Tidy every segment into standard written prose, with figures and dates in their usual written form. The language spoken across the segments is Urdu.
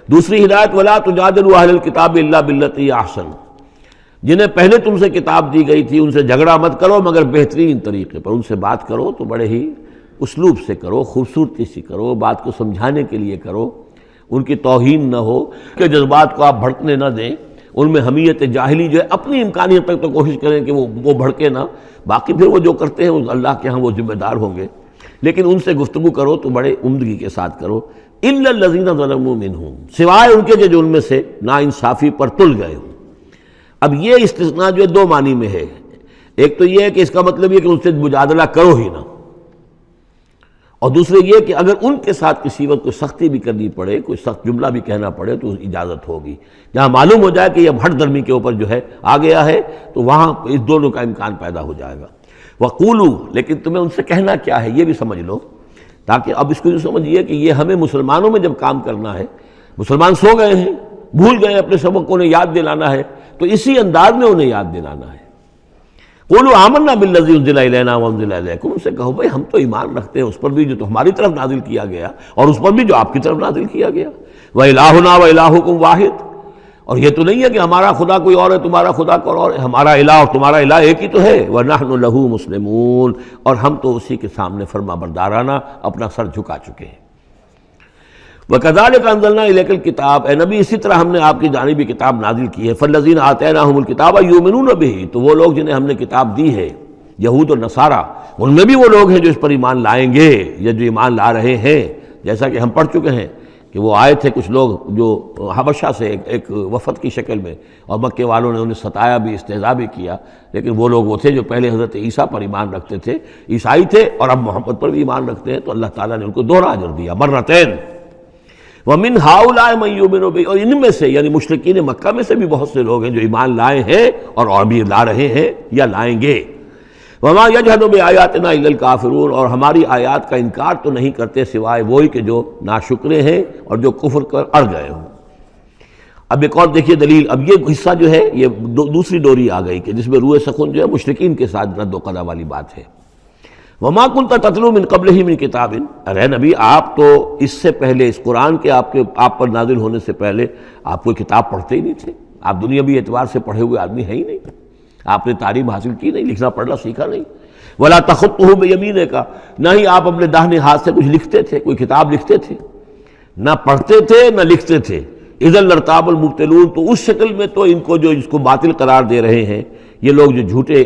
دوسری ہدایت ولا تجادلوا اہل الکتاب الا باللتی ہی احسن، جنہیں پہلے تم سے کتاب دی گئی تھی ان سے جھگڑا مت کرو مگر بہترین طریقے پر، ان سے بات کرو تو بڑے ہی اسلوب سے کرو، خوبصورتی سے کرو، بات کو سمجھانے کے لیے کرو، ان کی توہین نہ ہو کہ جذبات کو آپ بھڑکنے نہ دیں، ان میں حمیت جاہلی جو ہے اپنی امکانیت تک تو کوشش کریں کہ وہ بھڑکے نہ، باقی پھر وہ جو کرتے ہیں اللہ کے ہاں وہ ذمہ دار ہوں گے، لیکن ان سے گفتگو کرو تو بڑے عمدگی کے ساتھ کرو۔ الا الذین ظلموا منہم، سوائے ان کے جو ان میں سے ناانصافی پر تل گئے ہوں۔ اب یہ استثناء جو ہے دو معنی میں ہے، ایک تو یہ ہے کہ اس کا مطلب یہ کہ ان سے مجادلہ کرو ہی نہ، اور دوسرے یہ کہ اگر ان کے ساتھ کسی وقت کوئی سختی بھی کرنی پڑے، کوئی سخت جملہ بھی کہنا پڑے تو اجازت ہوگی، جہاں معلوم ہو جائے کہ یہ ہٹ درمی کے اوپر جو ہے آ گیا ہے تو وہاں اس دونوں کا امکان پیدا ہو جائے گا۔ وَقُولُوا، لیکن تمہیں ان سے کہنا کیا ہے یہ بھی سمجھ لو، تاکہ اب اس کو یہ سمجھیے کہ یہ ہمیں مسلمانوں میں جب کام کرنا ہے، مسلمان سو گئے ہیں، بھول گئے اپنے سبق کو، انہیں یاد دلانا ہے تو اسی انداز میں انہیں یاد دلانا ہے۔ قولوا آمنا بالذی انزل الینا وانزل الیکم، ان سے کہو بھائی ہم تو ایمان رکھتے ہیں اس پر بھی جو تو ہماری طرف نازل کیا گیا اور اس پر بھی جو آپ کی طرف نازل کیا گیا۔ وَإِلٰہُنَا وَإِلٰہُکُمْ واحد، اور یہ تو نہیں ہے کہ ہمارا خدا کوئی اور ہے تمہارا خدا کوئی اور ہے، ہمارا الہ اور تمہارا الہ ایک ہی تو ہے۔ وَنَحْنُ لَهُ مُسْلِمُونَ، اور ہم تو اسی کے سامنے فرما بردارانہ اپنا سر جھکا چکے ہیں۔ وَكَذَلِكَ أَنزَلْنَا إِلَيْكَ الْكِتَابَ، اے نبی اسی طرح ہم نے آپ کی جانب کتاب نازل کی ہے۔ فَالَّذِينَ آتَيْنَاهُمُ الْكِتَابَ يُؤْمِنُونَ بِهِ، تو وہ لوگ جنہیں ہم نے کتاب دی ہے، یہود اور نصارہ، ان میں بھی وہ لوگ ہیں جو اس پر ایمان لائیں گے یا جو ایمان لا رہے ہیں، جیسا کہ ہم پڑھ چکے ہیں کہ وہ آئے تھے کچھ لوگ جو حبشہ سے ایک وفد کی شکل میں، اور مکے والوں نے انہیں ستایا بھی، استہزاء بھی کیا، لیکن وہ لوگ وہ تھے جو پہلے حضرت عیسیٰ پر ایمان رکھتے تھے، عیسائی تھے، اور اب محمد پر بھی ایمان رکھتے ہیں، تو اللہ تعالیٰ نے ان کو دوہرا اجر دیا، مرتین۔ وَمِنْ هَؤُلَاءِ مَن يُؤْمِنُ بِهِ، اور ان میں سے یعنی مشرکین مکہ میں سے بھی بہت سے لوگ ہیں جو ایمان لائے ہیں اور بھی لا رہے ہیں یا لائیں گے۔ وَمَا يَجْحَدُ بِآيَاتِنَا إِلَّا الْكَافِرُونَ، اور ہماری آیات کا انکار تو نہیں کرتے سوائے وہی کہ جو ناشکرے ہیں اور جو کفر کر اڑ گئے ہوں۔ اب ایک اور دیکھیے دلیل، اب یہ حصہ جو ہے یہ دوسری ڈوری آ گئی کہ جس میں روئے سخن جو ہے مشرکین کے ساتھ رد و قضا والی بات ہے۔ وَمَا كُنْتَ تَتْلُو مِن قَبْلِهِ مِن كِتَابٍ، ارے نبی آپ تو اس سے پہلے، اس قرآن کے آپ پر نازل ہونے سے پہلے آپ کوئی کتاب پڑھتے ہی نہیں تھے، آپ دنیاوی اعتبار سے پڑھے ہوئے آدمی ہیں ہی نہیں، آپ نے تعلیم حاصل کی نہیں، لکھنا پڑھنا سیکھا نہیں۔ وَلَا تَخُطُّهُ بِيَمِينِكَ، نہ ہی آپ اپنے داہنے ہاتھ سے کچھ لکھتے تھے، کوئی کتاب لکھتے تھے، نہ پڑھتے تھے نہ لکھتے تھے۔ اِذًا لَارْتَابَ الْمُبْطِلُونَ، تو اس شکل میں تو ان کو جو اس کو باطل قرار دے رہے ہیں یہ لوگ جو جھوٹے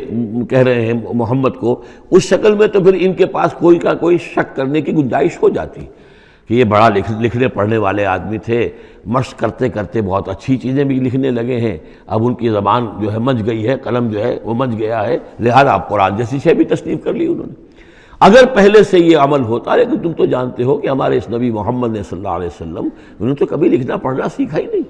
کہہ رہے ہیں محمد کو، اس شکل میں تو پھر ان کے پاس کوئی کا کوئی شک کرنے کی گنجائش ہو جاتی کہ یہ بڑا لکھنے پڑھنے والے آدمی تھے، مشق کرتے کرتے بہت اچھی چیزیں بھی لکھنے لگے ہیں، اب ان کی زبان جو ہے منج گئی ہے، قلم جو ہے وہ منج گیا ہے، لہذا اب قرآن جیسی شے بھی تصنیف کر لی انہوں نے۔ اگر پہلے سے یہ عمل ہوتا، لیکن تم تو جانتے ہو کہ ہمارے اس نبی محمد نے صلی اللہ علیہ وسلم انہوں نے تو کبھی لکھنا پڑھنا سیکھا ہی نہیں۔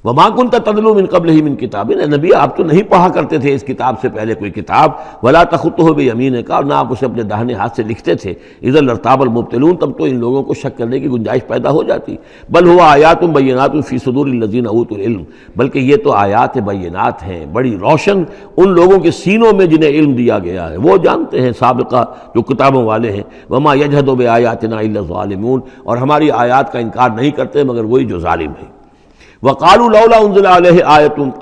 وَمَا كُنْتَ تَتْلُو مِن قَبْلِهِ مِن كِتَابٍ، اے نبی آپ تو نہیں پڑھا کرتے تھے اس کتاب سے پہلے کوئی کتاب۔ وَلَا تَخُطُّهُ بِيَمِينِكَ، اور نہ آپ اسے اپنے داہنے ہاتھ سے لکھتے تھے۔ اِذًا لَارْتَابَ الْمُبْطِلُونَ، تب تو ان لوگوں کو شک کرنے کی گنجائش پیدا ہو جاتی۔ بل هُوَ آیاتٌ بَيِّنَاتٌ فِي صُدُورِ الَّذِينَ أُوتُوا الْعِلْمَ، بلکہ یہ تو آیات بینات ہیں، بڑی روشن ان لوگوں کے سینوں میں جنہیں علم دیا گیا ہے، وہ جانتے ہیں سابقہ جو کتابوں والے ہیں۔ وَمَا يَجْحَدُ بِآيَاتِنَا إِلَّا الظَّالِمُونَ، اور ہماری آیات کا انکار نہیں کرتے مگر وہی جو ظالم ہیں۔ وَقَالُوا لَوْلَا أُنزِلَ عَلَيْهِ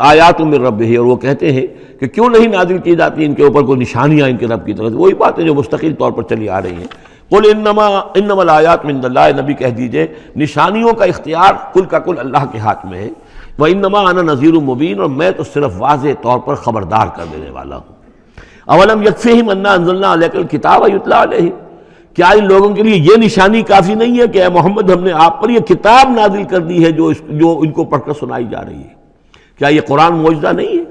آیَاتٌ مِّن رَّبِّهِ، اور وہ کہتے ہیں کہ کیوں نہیں نازل کی جاتی ان کے اوپر کوئی نشانیاں ان کے رب کی طرف سے، وہی باتیں جو مستقل طور پر چلی آ رہی ہیں۔ قُلْ إِنَّمَا الْآيَاتُ مِنْ اللَّهِ، نبی کہہ دیجئے نشانیوں کا اختیار کل کا کل اللہ کے ہاتھ میں ہے۔ وَإِنَّمَا أَنَا نَذِيرٌ مُّبِينٌ، اور میں تو صرف واضح طور پر خبردار کر دینے والا ہوں۔ أَوَلَمْ يَكْفِهِمْ أَنَّا أَنزَلْنَا عَلَيْكَ الْكِتَابَ يُتْلَىٰ عَلَيْهِمْ، کیا ان لوگوں کے لیے یہ نشانی کافی نہیں ہے کہ اے محمد ہم نے آپ پر یہ کتاب نازل کر دی ہے جو ان کو پڑھ کر سنائی جا رہی ہے؟ کیا یہ قرآن معجزہ نہیں ہے؟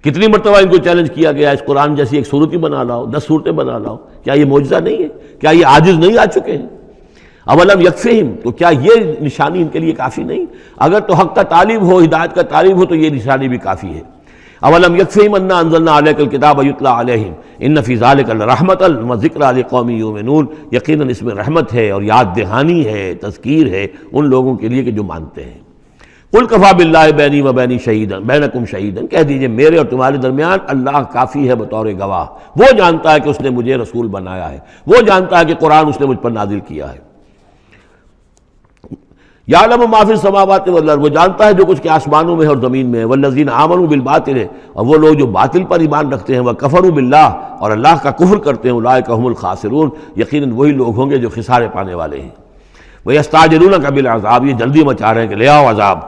کتنی مرتبہ ان کو چیلنج کیا گیا اس قرآن جیسی ایک صورت ہی بنا لاؤ، 10 صورتیں بنا لاؤ، کیا یہ معجزہ نہیں ہے؟ کیا یہ عاجز نہیں آ چکے ہیں؟ اولم یکفہم، تو کیا یہ نشانی ان کے لیے کافی نہیں؟ اگر تو حق کا طالب ہو، ہدایت کا طالب ہو تو یہ نشانی بھی کافی ہے۔ اولم یکفہم انا انزلنا علیک الکتاب یتلی علیہم ان فی ذلک لرحمۃ وذکری لقوم یؤمنون، یقیناً اس میں رحمت ہے اور یاد دہانی ہے، تذکیر ہے ان لوگوں کے لیے کہ جو مانتے ہیں۔ قل کفی باللہ بینی و بین شہیدا بینکم شہیدا، کہہ دیجئے میرے اور تمہارے درمیان اللہ کافی ہے بطور گواہ، وہ جانتا ہے کہ اس نے مجھے رسول بنایا ہے، وہ جانتا ہے کہ قرآن اس نے مجھ پر نازل کیا ہے۔ یعلم ما فی السماوات والارض، وہ جانتا ہے جو کچھ کہ آسمانوں میں ہے اور زمین میں ہے، والذین آمنوا بالباطل، اور وہ لوگ جو باطل پر ایمان رکھتے ہیں، وکفروا باللہ، اور اللہ کا کفر کرتے ہیں، اولئک هم الخاسرون، یقیناً وہی لوگ ہوں گے جو خسارے پانے والے ہیں۔ وَيَسْتَعْجِلُونَكَ بِالْعَذَابِ، یہ جلدی مچا رہے ہیں کہ لے آؤ عذاب،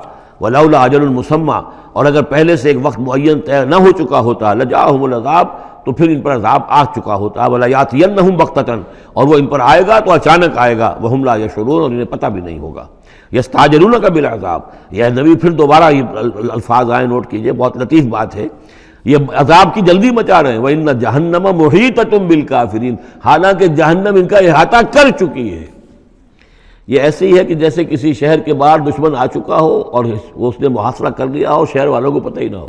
وَلَوْلَا أَجَلٌ مُّسَمًّى، اور اگر پہلے سے ایک وقت معین طے نہ ہو چکا ہوتا، لَجَاءَهُمُ الْعَذَابُ، تو پھر ان پر عذاب آ چکا ہوتا، وَلَيَأْتِيَنَّهُمْ بَغْتَةً، اور وہ ان پر آئے گا تو اچانک آئے گا، وَهُمْ لَا يَشْعُرُونَ، اور انہیں پتہ بھی نہیں ہوگا۔ یستعجلونک بالعذاب، یہ نبی پھر دوبارہ یہ الفاظ آئے، نوٹ کیجئے، بہت لطیف بات ہے، یہ عذاب کی جلدی مچا رہے ہیں۔ وَإِنَّ جَهَنَّمَ مُحِيطَةٌ بِالْكَافِرِينَ، حالانکہ جہنم ان کا احاطہ کر چکی ہے۔ یہ ایسے ہی ہے کہ جیسے کسی شہر کے باہر دشمن آ چکا ہو اور اس نے محاصرہ کر لیا ہو، شہر والوں کو پتہ ہی نہ ہو۔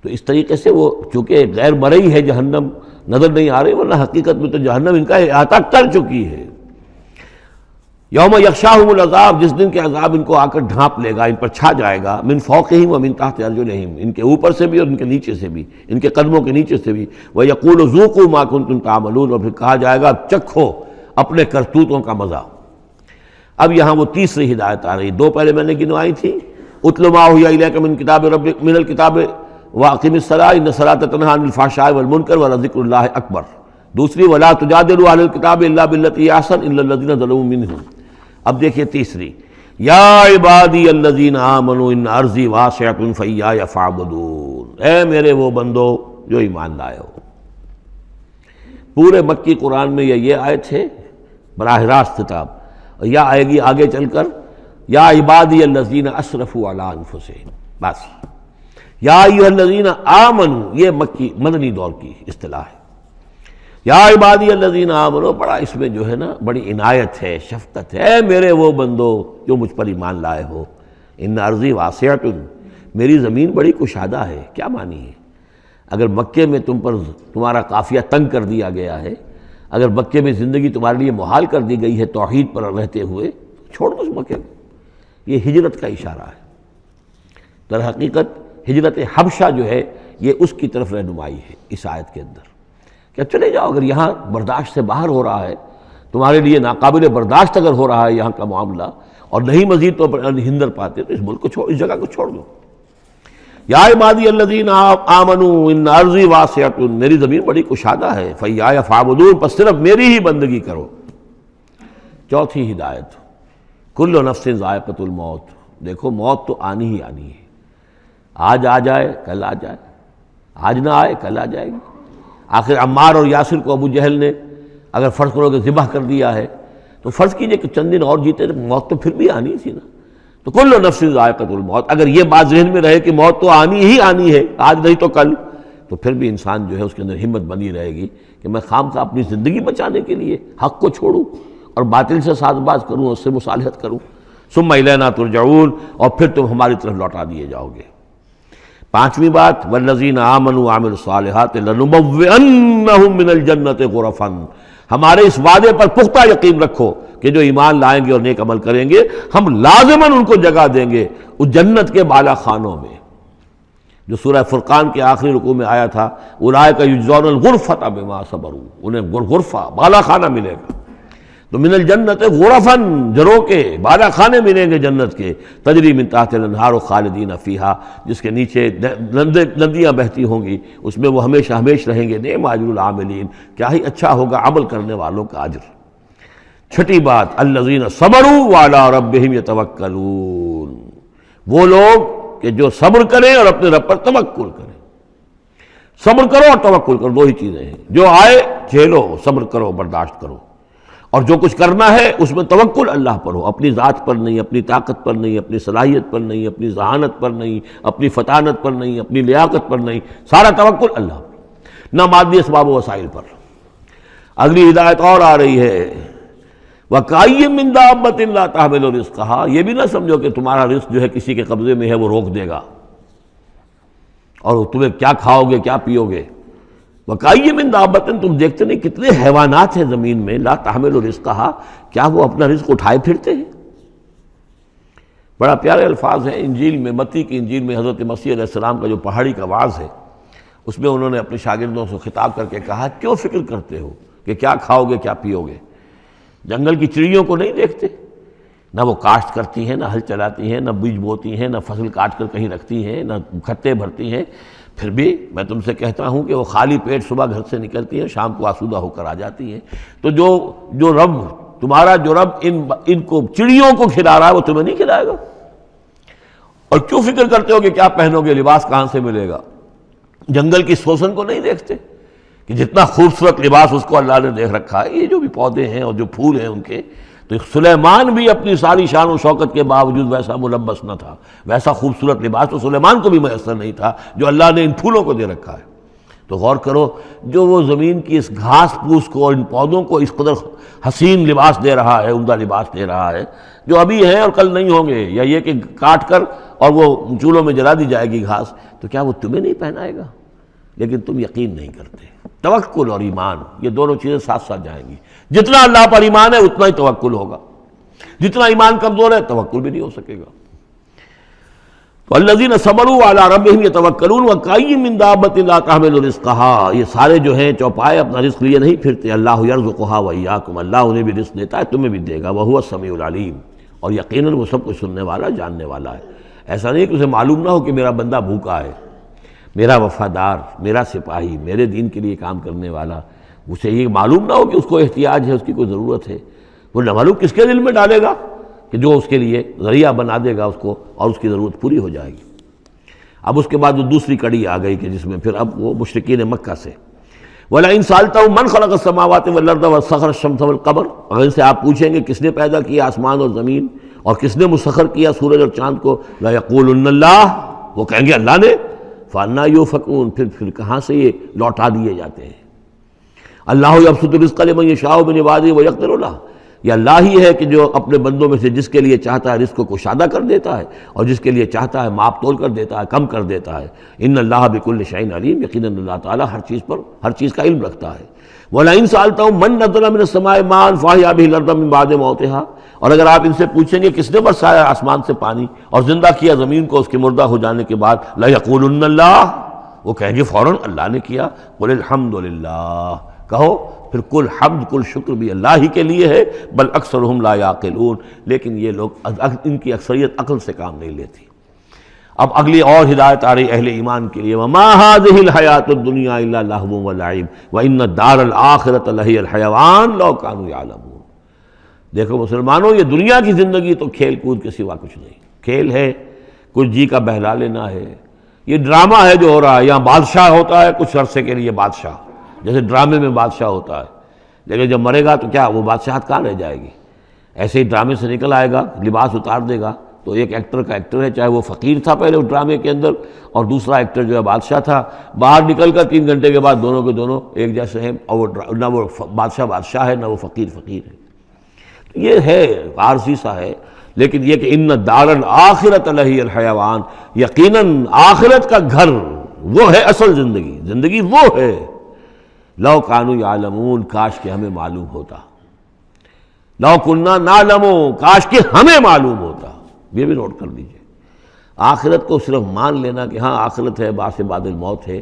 تو اس طریقے سے وہ چونکہ غیر مرئی ہے، جہنم نظر نہیں آ رہی، ورنہ حقیقت میں تو جہنم ان کا احاطہ کر چکی ہے۔ یوم یغشاہم العذاب، جس دن کے عذاب ان کو آ کر ڈھانپ لے گا، ان پر چھا جائے گا، من فوقہم ومن تحت ارجلہم، ان کے اوپر سے بھی اور ان کے نیچے سے بھی، ان کے قدموں کے نیچے سے بھی۔ وَيَقُولُ ذُوقُوا مَا كُنتُمْ تَعْمَلُونَ، اور پھر کہا جائے گا چکھو اپنے کرتوتوں کا مزہ۔ اب یہاں وہ تیسری ہدایت آ رہی، دو پہلے میں نے گنوائی تھی، اتل ما اوحی الیک من کتاب ربک من الکتاب واقم الصلاۃ ان الصلاۃ تنہی عن الفحشاء والمنکر ولذکر اللہ اکبر، دوسری ولا تجادلوا اہل الکتاب الا بالتی احسن الا الذین ظلموا منہم۔ اب دیکھیے تیسری، یا عبادی الذین آمنوا ان ارضی واسعۃ فایای فاعبدون، اے میرے وہ بندو جو ایمان لائے ہو۔ پورے مکی قرآن میں یہ آیت ہے براہ راست خطاب، اور یا آئے گی آگے چل کر یا عبادی الذین اسرفوا علی انفسہم، بس یا ایھا الذین آمنوا، یہ مکی مدنی دور کی اصطلاح ہے۔ یا عبادی الذین آمنوا، بڑا اس میں جو ہے نا بڑی عنایت ہے، شفقت ہے، اے میرے وہ بندو جو مجھ پر ایمان لائے ہو، ان ارضی واسعۃ، میری زمین بڑی کشادہ ہے۔ کیا معنی ہے؟ اگر مکے میں تمہارا قافیہ تنگ کر دیا گیا ہے، اگر مکے میں زندگی تمہارے لیے محال کر دی گئی ہے توحید پر رہتے ہوئے، چھوڑ دو اس مکے کو۔ یہ ہجرت کا اشارہ ہے، در حقیقت ہجرت حبشہ جو ہے یہ اس کی طرف رہنمائی ہے اس آیت کے اندر، کہ چلے جاؤ، اگر یہاں برداشت سے باہر ہو رہا ہے، تمہارے لیے ناقابل برداشت اگر ہو رہا ہے یہاں کا معاملہ، اور نہیں مزید تو ہندر پاتے، تو اس ملک کو چھوڑ، اس جگہ کو چھوڑ دو۔ یا عبادی الذین آمنوا ان ارضی واسعۃ، میری زمین بڑی کشادہ ہے، فایای فاعبدون، پس صرف میری ہی بندگی کرو۔ چوتھی ہدایت، کل نفس ذائقۃ الموت، دیکھو موت تو آنی ہی آنی ہے، آج آ جائے کل آ جائے، آج نہ آئے کل آ جائے گی۔ آخر عمار اور یاسر کو ابو جہل نے اگر فرض کرو کہ ذبح کر دیا ہے، تو فرض کیجئے کہ چند دن اور جیتے تو موت تو پھر بھی آنی تھی نا۔ تو کل نفس ذائقۃ الموت، اگر یہ بات ذہن میں رہے کہ موت تو آنی ہی آنی ہے، آج نہیں تو کل، تو پھر بھی انسان جو ہے اس کے اندر ہمت بنی رہے گی کہ میں خامخواہ اپنی زندگی بچانے کے لیے حق کو چھوڑوں اور باطل سے ساز باز کروں، اس سے مصالحت کروں۔ ثم الینا ترجعون، اور پھر تم ہماری طرف لوٹا دیے جاؤ گے۔ پانچویں بات، والذین آمنوا وعملوا الصالحات لنبوئنہم من الجنۃ غرفا، ہمارے اس وعدے پر پختہ یقین رکھو کہ جو ایمان لائیں گے اور نیک عمل کریں گے، ہم لازماً ان کو جگہ دیں گے اس جنت کے بالا خانوں میں، جو سورہ فرقان کے آخری رکوع میں آیا تھا، اولئک یجزون الغرفۃ بما صبروا، انہیں غرفہ بالا خانہ ملے گا۔ تو من الجنت غرفا، جروں کے بالا خانے ملیں گے جنت کے، تجری من تحت الانہار خالدین فیہا، جس کے نیچے ندیاں بہتی ہوں گی، اس میں وہ ہمیشہ ہمیش رہیں گے۔ نعم اجر العاملین، کیا ہی اچھا ہوگا عمل کرنے والوں کا اجر۔ چھٹی بات، الذین صبروا وعلی ربہم یتوکلون، وہ لوگ کہ جو صبر کریں اور اپنے رب پر توکل کریں۔ صبر کرو اور توکل کرو، دو ہی چیزیں ہیں، جو آئے جھیلو، صبر کرو، برداشت کرو، اور جو کچھ کرنا ہے اس میں توکل اللہ پر ہو، اپنی ذات پر نہیں، اپنی طاقت پر نہیں، اپنی صلاحیت پر نہیں، اپنی ذہانت پر نہیں، اپنی فطانت پر نہیں، اپنی لیاقت پر نہیں، سارا توکل اللہ پر، نہ مادی اسباب و وسائل پر۔ اگلی ہدایت اور آ رہی ہے، وَكَأَيٍّ مِّن دَابَّةٍ لَا تَحْمِلُ رِزْقَهَا، یہ بھی نہ سمجھو کہ تمہارا رزق جو ہے کسی کے قبضے میں ہے وہ روک دے گا، اور تمہیں کیا کھاؤ گے کیا پیو گے۔ وَكَأَيٍّ مِّن دَابَّةٍ، تم دیکھتے نہیں کتنے حیوانات ہیں زمین میں، لا تحمل رزقها، کیا وہ اپنا رزق اٹھائے پھرتے ہیں؟ بڑا پیارے الفاظ ہیں انجیل میں، متی کی انجیل میں حضرت مسیح علیہ السلام کا جو پہاڑی کا وعظ ہے، اس میں انہوں نے اپنے شاگردوں سے خطاب کر کے کہا، کیوں فکر کرتے ہو کہ کیا کھاؤ گے کیا پیو گے؟ جنگل کی چڑیوں کو نہیں دیکھتے نہ وہ کاشت کرتی ہیں، نہ ہل چلاتی ہیں، نہ بیج بوتی ہیں، نہ فصل کاٹ کر کہیں رکھتی ہیں، نہ کھتے بھرتی ہیں، پھر بھی میں تم سے کہتا ہوں کہ وہ خالی پیٹ صبح گھر سے نکلتی ہیں، شام کو آسودہ ہو کر آ جاتی ہیں۔ تو جو رب تمہارا جو رب ان کو چڑیوں کو کھلا رہا ہے وہ تمہیں نہیں کھلائے گا؟ اور کیوں فکر کرتے ہو کہ کیا پہنو گے، لباس کہاں سے ملے گا؟ جنگل کی سوسن کو نہیں دیکھتے کہ جتنا خوبصورت لباس اس کو اللہ نے دیکھ رکھا ہے؟ یہ جو بھی پودے ہیں اور جو پھول ہیں ان کے، تو سلیمان بھی اپنی ساری شان و شوکت کے باوجود ویسا ملبس نہ تھا، ویسا خوبصورت لباس تو سلیمان کو بھی میسر نہیں تھا جو اللہ نے ان پھولوں کو دے رکھا ہے۔ تو غور کرو، جو وہ زمین کی اس گھاس پھوس کو اور ان پودوں کو اس قدر حسین لباس دے رہا ہے، عمدہ لباس دے رہا ہے، جو ابھی ہیں اور کل نہیں ہوں گے، یا یہ کہ کاٹ کر اور وہ چولہوں میں جلا دی جائے گی گھاس، تو کیا وہ تمہیں نہیں پہنائے گا؟ لیکن تم یقین نہیں کرتے۔ توکل اور ایمان، یہ دونوں چیزیں ساتھ ساتھ جائیں گی۔ جتنا اللہ پر ایمان ہے اتنا ہی توکل ہوگا، جتنا ایمان کمزور ہے توکل بھی نہیں ہو سکے گا۔ والذین صبروا علی ربہم یتوکلون وکأی من دابۃ لا تحمل رزقہا، یہ سارے جو ہیں چوپائے اپنا رزق لیے نہیں پھرتے، اللہ یرزقہا وایاکم، اللہ انہیں بھی رزق دیتا ہے، تمہیں بھی دے گا، وہو السمیع العلیم، اور یقیناً وہ سب کچھ سننے والا جاننے والا ہے۔ ایسا نہیں کہ اسے معلوم نہ ہو کہ میرا بندہ بھوکا ہے، میرا وفادار، میرا سپاہی، میرے دین کے لیے کام کرنے والا، اسے یہ معلوم نہ ہو کہ اس کو احتیاج ہے، اس کی کوئی ضرورت ہے۔ وہ نہ معلوم کس کے دل میں ڈالے گا کہ جو اس کے لیے ذریعہ بنا دے گا اس کو، اور اس کی ضرورت پوری ہو جائے گی۔ اب اس کے بعد جو دوسری کڑی آ گئی کہ جس میں پھر اب وہ مشرکین مکہ سے وَلَئِن سَأَلْتَهُم مَّنْ خَلَقَ السَّمَاوَاتِ وَالْأَرْضَ وَسَخَّرَ الشَّمْسَ وَالْقَمَرَ، اگر ان سے آپ پوچھیں گے کس نے پیدا کیا آسمان اور زمین اور کس نے مسخر کیا سورج اور چاند کو، لَيَقُولُنَّ اللَّهُ، وہ کہیں گے اللہ نے۔ فَأَنَّىٰ يُؤْفَكُونَ، پھر کہاں سے یہ لوٹا دیے جاتے ہیں۔ اللہ یبسط الرزق لمن یشاء من عبادہ ویقدر لہ، یہ اللہ ہی ہے کہ جو اپنے بندوں میں سے جس کے لیے چاہتا ہے رزق کو کشادہ کر دیتا ہے، اور جس کے لیے چاہتا ہے ماپ تول کر دیتا ہے، کم کر دیتا ہے۔ ان اللہ بکل شیء علیم، یقیناً اللہ تعالیٰ ہر چیز کا علم رکھتا ہے۔ وَلَئِن سَأَلْتَهُم مَّن نَّزَّلَ مِنَ السَّمَاءِ مَاءً فَأَحْيَا بِهِ الْأَرْضَ مِن بَعْدِ مَوْتِهَا، اور اگر آپ ان سے پوچھیں گے کس نے برسایا آسمان سے پانی اور زندہ کیا زمین کو اس کے مردہ ہو جانے کے بعد، لَيَقُولُنَّ اللَّهُ، وہ کہیں گے فوراً اللہ نے کیا۔ قُلِ الْحَمْدُ لِلَّهِ، کہو پھر کل حمد کل شکر بھی اللہ ہی کے لیے ہے، بل اکثرہم لا یعقلون، لیکن یہ لوگ ان کی اکثریت عقل سے کام نہیں لیتی۔ اب اگلی اور ہدایت آ رہی اہل ایمان کے لیے، وما هذه الحیاۃ الدنیا الا لہو ولعب وان الدار الآخرۃ لہی الحیوان لو کانوا یعلمون۔ دیکھو مسلمانوں، یہ دنیا کی زندگی تو کھیل کود کے سوا کچھ نہیں، کھیل ہے، کچھ جی کا بہلا لینا ہے، یہ ڈرامہ ہے جو ہو رہا ہے۔ یہاں بادشاہ ہوتا ہے کچھ عرصے کے لیے، بادشاہ جیسے ڈرامے میں بادشاہ ہوتا ہے، لیکن جب مرے گا تو کیا وہ بادشاہت کہاں رہ جائے گی؟ ایسے ہی ڈرامے سے نکل آئے گا، لباس اتار دے گا تو ایک ایکٹر کا ایکٹر ہے، چاہے وہ فقیر تھا پہلے اس ڈرامے کے اندر، اور دوسرا ایکٹر جو ہے بادشاہ تھا، باہر نکل کر 3 گھنٹے کے بعد دونوں کے دونوں ایک جیسے ہیں، اور نہ وہ بادشاہ بادشاہ ہے، نہ وہ فقیر فقیر ہے۔ یہ ہے عارضی سا ہے، لیکن یہ کہ ان الدار الآخرۃ لہی الحیوان، یقیناً آخرت کا گھر وہ ہے اصل زندگی، زندگی وہ ہے۔ لو کانوا یعلمون، کاش کہ ہمیں معلوم ہوتا، لو کننا نعلم، کاش کہ ہمیں معلوم ہوتا۔ یہ بھی نوٹ کر لیجئے، آخرت کو صرف مان لینا کہ ہاں آخرت ہے، بعث بعد الموت ہے،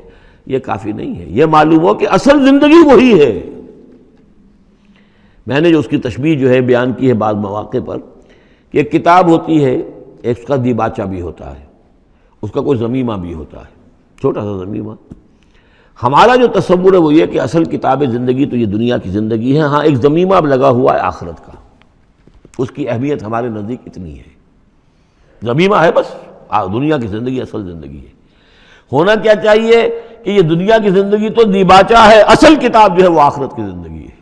یہ کافی نہیں ہے۔ یہ معلوم ہو کہ اصل زندگی وہی ہے۔ میں نے جو اس کی تشبیہ جو ہے بیان کی ہے بعض مواقع پر، کہ ایک کتاب ہوتی ہے، اس کا دیباچہ بھی ہوتا ہے، اس کا کوئی ضمیمہ بھی ہوتا ہے، چھوٹا سا ضمیمہ۔ ہمارا جو تصور ہے وہ یہ کہ اصل کتاب زندگی تو یہ دنیا کی زندگی ہے، ہاں ایک ضمیمہ اب لگا ہوا ہے آخرت کا، اس کی اہمیت ہمارے نزدیک اتنی ہے۔ ضمیمہ ہے بس، دنیا کی زندگی اصل زندگی ہے۔ ہونا کیا چاہیے کہ یہ دنیا کی زندگی تو دیباچہ ہے، اصل کتاب جو ہے وہ آخرت کی زندگی ہے۔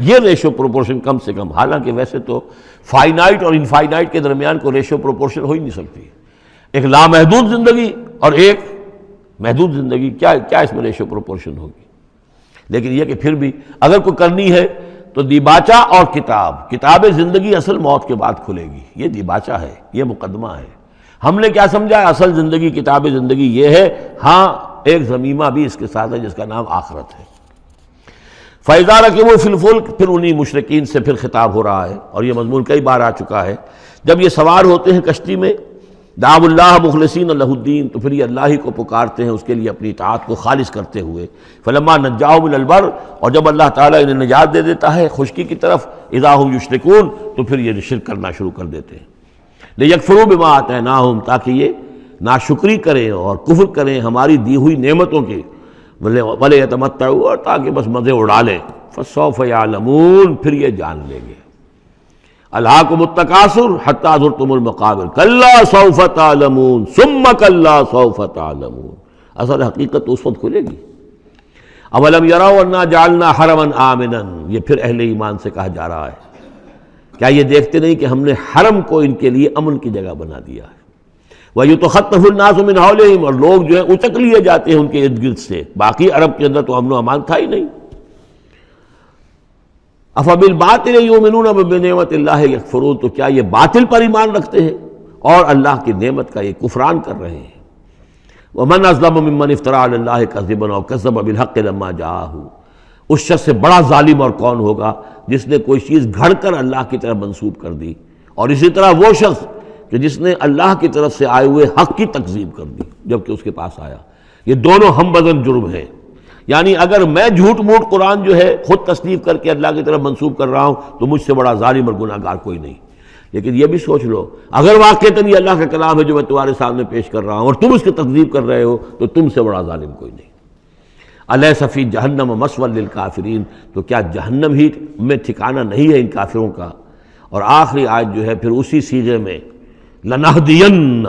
یہ ریشو پروپورشن کم سے کم، حالانکہ ویسے تو فائنائٹ اور انفائنائٹ کے درمیان کو ریشو پروپورشن ہو ہی نہیں سکتی، ایک لامحدود زندگی اور ایک محدود زندگی، کیا اس میں ریشو پروپورشن ہوگی؟ لیکن یہ کہ پھر بھی اگر کوئی کرنی ہے تو دیباچہ اور کتاب زندگی اصل موت کے بعد کھلے گی، یہ دیباچہ ہے، یہ مقدمہ ہے۔ ہم نے کیا سمجھا ہے اصل زندگی، کتاب زندگی یہ ہے، ہاں ایک ضمیمہ بھی اس کے ساتھ ہے جس کا نام آخرت ہے۔ فَإِذَا رَكِبُوا فِي الْفُلْكِ، پھر انہی مشرکین سے پھر خطاب ہو رہا ہے، اور یہ مضمون کئی بار آ چکا ہے۔ جب یہ سوار ہوتے ہیں کشتی میں، دعوا اللہ مخلصین لہ الدین، تو پھر یہ اللہ ہی کو پکارتے ہیں اس کے لیے اپنی اطاعت کو خالص کرتے ہوئے. فلما نجاہم الی البر، اور جب اللہ تعالیٰ انہیں نجات دے دیتا ہے خشکی کی طرف، اذا ہم یشرکون، تو پھر یہ شرک کرنا شروع کر دیتے ہیں. لیکفروا بما آتیناہم، تاکہ یہ ناشکری کریں اور کفر کریں ہماری دی ہوئی نعمتوں کے، ولیتمتعوا، اور تاکہ بس مزے اڑا لیں. فسوف یعلمون، پھر یہ جان لیں گے. الہاکم التکاثر حتی زرتم المقابر کلا سوف تعلمون ثم کلا سوف تعلمون. اصل حقیقت اس وقت کھلے گی. اولم یروا انا جعلنا حرما آمنا، یہ پھر اہل ایمان سے کہا جا رہا ہے، کیا یہ دیکھتے نہیں کہ ہم نے حرم کو ان کے لیے امن کی جگہ بنا دیا ہے. وَيُتَخَطَّفُ النَّاسُ مِنْ حَوْلِهِمْ، اور لوگ جو ہیں اچک لیے جاتے ہیں ان کے ارد گرد سے. باقی عرب کے اندر تو امن و امان تھا ہی نہیں. أَفَبِالْبَاطِلِ يُؤْمِنُونَ وَبِنِعْمَةِ اللَّهِ يَكْفُرُونَ، تو کیا یہ باطل پر ایمان رکھتے ہیں اور اللہ کی نعمت کا یہ کفران کر رہے ہیں. وَمَنْ أَظْلَمُ مِمَّنِ افْتَرَىٰ عَلَى اللَّهِ كَذِبًا أَوْ كَذَّبَ بِالْحَقِّ لَمَّا جَاءَهُ، اس شخص سے بڑا ظالم اور کون ہوگا جس نے کوئی چیز گھڑ کر اللہ کی طرف منسوب کر دی، اور اسی طرح وہ شخص کہ جس نے اللہ کی طرف سے آئے ہوئے حق کی تکذیب کر دی جبکہ اس کے پاس آیا. یہ دونوں ہم بدن جرم ہیں. یعنی اگر میں جھوٹ موٹ قرآن جو ہے خود تصنیف کر کے اللہ کی طرف منسوب کر رہا ہوں تو مجھ سے بڑا ظالم اور گناہ گار کوئی نہیں. لیکن یہ بھی سوچ لو، اگر واقعتاً یہ اللہ کا کلام ہے جو میں تمہارے سامنے پیش کر رہا ہوں اور تم اس کی تکذیب کر رہے ہو تو تم سے بڑا ظالم کوئی نہیں. الیس فی جہنم مثوی للکافرین، تو کیا جہنم ہی میں ٹھکانہ نہیں ہے ان کافروں کا. اور آخری آیت جو ہے پھر اسی سیغے میں لنہدین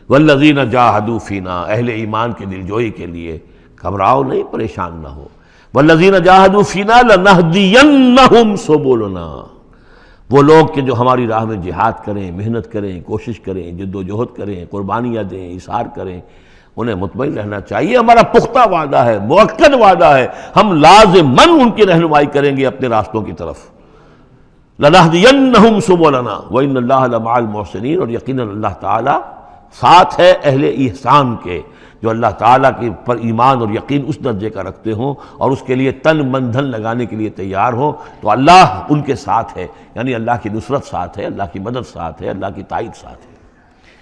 والذین جاہدوا فینا، اہل ایمان کے دلجوئی کے لیے گھبراؤ نہیں، پریشان نہ ہو. والذین جاہدوا فینا لنہدینہم سبلنا، وہ لوگ کہ جو ہماری راہ میں جہاد کریں، محنت کریں، کوشش کریں، جد و جہد کریں، قربانیاں دیں، اظہار کریں، انہیں مطمئن رہنا چاہیے. ہمارا پختہ وعدہ ہے، مؤکد وعدہ ہے، ہم لازماً ان کی رہنمائی کریں گے اپنے راستوں کی طرف. لَنَهْدِيَنَّهُمْ سُبُلَنَا وَإِنَّ اللَّهَ لَمَعَ الْمُحْسِنِينَ، اور یقیناً اللہ تعالیٰ ساتھ ہے اہل احسان کے، جو اللہ تعالیٰ کے پر ایمان اور یقین اس درجے کا رکھتے ہوں اور اس کے لیے تن من دھن لگانے کے لیے تیار ہوں، تو اللہ ان کے ساتھ ہے. یعنی اللہ کی نصرت ساتھ ہے، اللہ کی مدد ساتھ ہے، اللہ کی تائید ساتھ ہے.